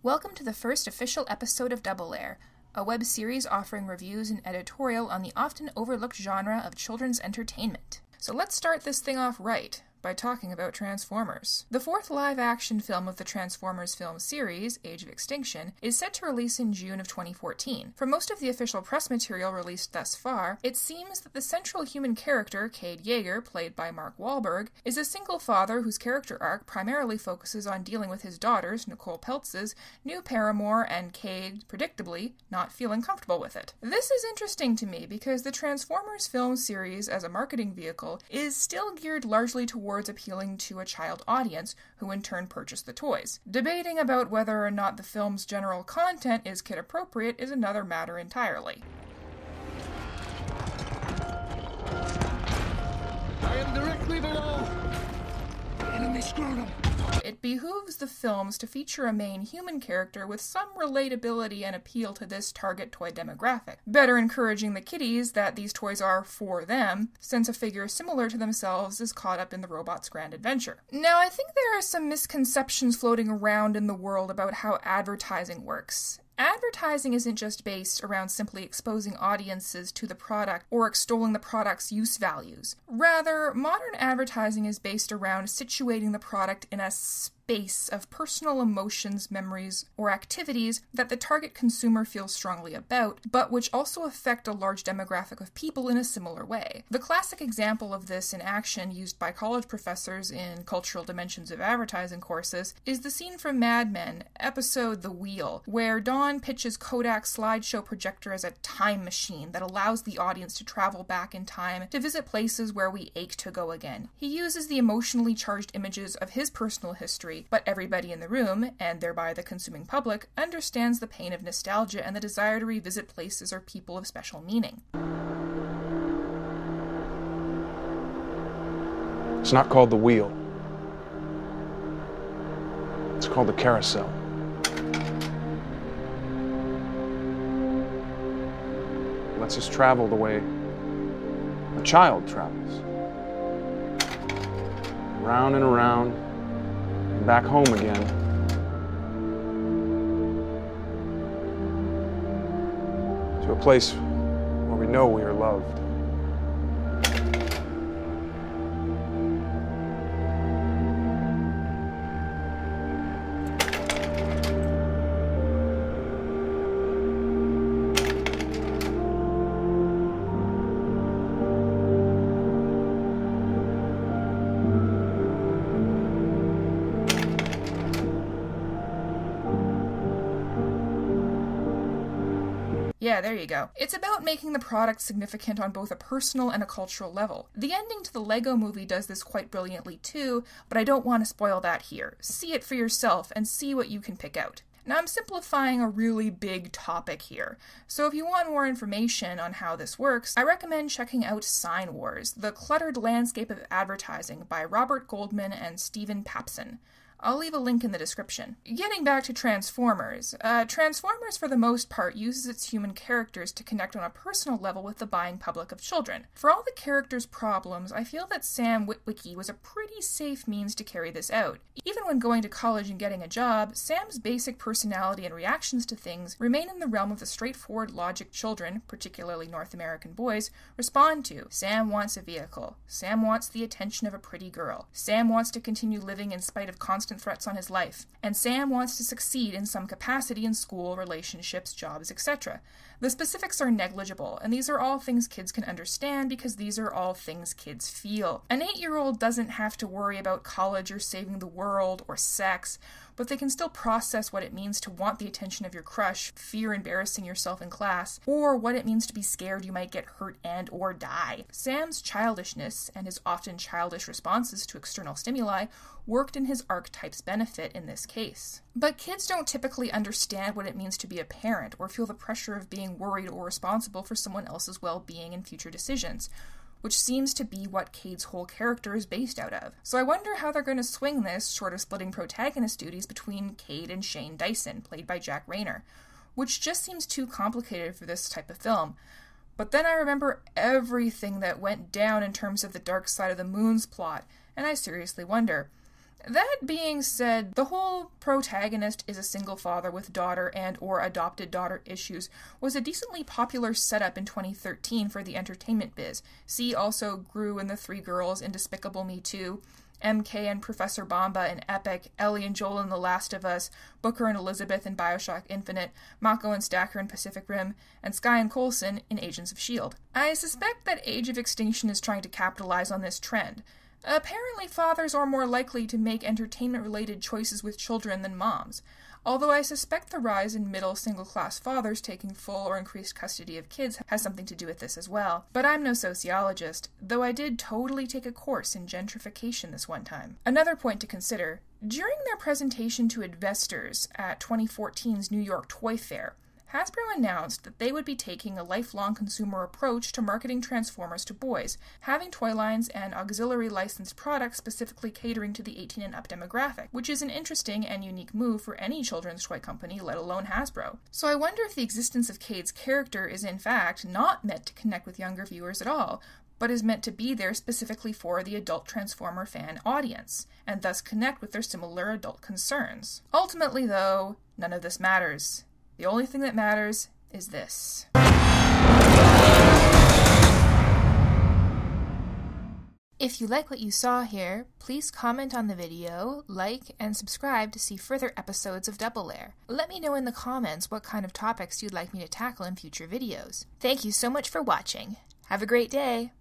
Welcome to the first official episode of Double Layer, a web series offering reviews and editorial on the often overlooked genre of children's entertainment. So let's start this thing off right by talking about Transformers. The fourth live-action film of the Transformers film series, Age of Extinction, is set to release in June of 2014. From most of the official press material released thus far, it seems that the central human character, Cade Yeager, played by Mark Wahlberg, is a single father whose character arc primarily focuses on dealing with his daughters, Nicole Peltz's new paramour, and Cade, predictably, not feeling comfortable with it. This is interesting to me because the Transformers film series, as a marketing vehicle, is still geared largely towards appealing to a child audience, who in turn purchase the toys. Debating about whether or not the film's general content is kid-appropriate is another matter entirely. I am directly below. Enemy scrotum. It behooves the films to feature a main human character with some relatability and appeal to this target toy demographic, better encouraging the kiddies that these toys are for them, since a figure similar to themselves is caught up in the robot's grand adventure. Now, I think there are some misconceptions floating around in the world about how advertising works. Advertising isn't just based around simply exposing audiences to the product or extolling the product's use values. Rather, modern advertising is based around situating the product in a space of personal emotions, memories, or activities that the target consumer feels strongly about, but which also affect a large demographic of people in a similar way. The classic example of this in action used by college professors in cultural dimensions of advertising courses is the scene from Mad Men, episode The Wheel, where Don pitches Kodak's slideshow projector as a time machine that allows the audience to travel back in time to visit places where we ache to go again. He uses the emotionally charged images of his personal history, but everybody in the room, and thereby the consuming public, understands the pain of nostalgia and the desire to revisit places or people of special meaning. It's not called the wheel. It's called the carousel. It lets us travel the way a child travels. Round and around, and back home again. To a place where we know we are loved. Yeah, there you go. It's about making the product significant on both a personal and a cultural level. The ending to the Lego movie does this quite brilliantly too, but I don't want to spoil that here. See it for yourself and see what you can pick out. Now, I'm simplifying a really big topic here, so if you want more information on how this works, I recommend checking out Sign Wars, The Cluttered Landscape of Advertising by Robert Goldman and Stephen Papson. I'll leave a link in the description. Getting back to Transformers. Transformers, for the most part, uses its human characters to connect on a personal level with the buying public of children. For all the characters' problems, I feel that Sam Witwicky was a pretty safe means to carry this out. Even when going to college and getting a job, Sam's basic personality and reactions to things remain in the realm of the straightforward logic children, particularly North American boys, respond to. Sam wants a vehicle. Sam wants the attention of a pretty girl. Sam wants to continue living in spite of constant threats on his life, and Sam wants to succeed in some capacity in school, relationships, jobs, etc. The specifics are negligible, and these are all things kids can understand because these are all things kids feel. An 8-year-old doesn't have to worry about college or saving the world or sex, but they can still process what it means to want the attention of your crush, fear embarrassing yourself in class, or what it means to be scared you might get hurt and or die. Sam's childishness, and his often childish responses to external stimuli, worked in his archetype's benefit in this case. But kids don't typically understand what it means to be a parent, or feel the pressure of being worried or responsible for someone else's well-being and future decisions, which seems to be what Cade's whole character is based out of. So I wonder how they're going to swing this, short of splitting protagonist duties between Cade and Shane Dyson, played by Jack Rayner, which just seems too complicated for this type of film. But then I remember everything that went down in terms of the Dark Side of the Moon's plot, and I seriously wonder, That being said, the whole Protagonist is a single father with daughter and or adopted daughter issues was a decently popular setup in 2013 for the entertainment biz. See also Gru and the Three Girls in Despicable Me 2, MK and Professor Bomba in Epic, Ellie and Joel in The Last of Us, Booker and Elizabeth in Bioshock Infinite, Mako and Stacker in Pacific Rim, and Skye and Coulson in Agents of S.H.I.E.L.D. I suspect that Age of Extinction is trying to capitalize on this trend. Apparently, fathers are more likely to make entertainment-related choices with children than moms, although I suspect the rise in middle single-class fathers taking full or increased custody of kids has something to do with this as well. But I'm no sociologist, though I did totally take a course in gentrification this one time. Another point to consider, during their presentation to investors at 2014's New York Toy Fair, Hasbro announced that they would be taking a lifelong consumer approach to marketing Transformers to boys, having toy lines and auxiliary licensed products specifically catering to the 18 and up demographic, which is an interesting and unique move for any children's toy company, let alone Hasbro. So I wonder if the existence of Cade's character is in fact not meant to connect with younger viewers at all, but is meant to be there specifically for the adult Transformer fan audience, and thus connect with their similar adult concerns. Ultimately, though, none of this matters. The only thing that matters is this. If you like what you saw here, please comment on the video, like, and subscribe to see further episodes of Double Lair. Let me know in the comments what kind of topics you'd like me to tackle in future videos. Thank you so much for watching. Have a great day!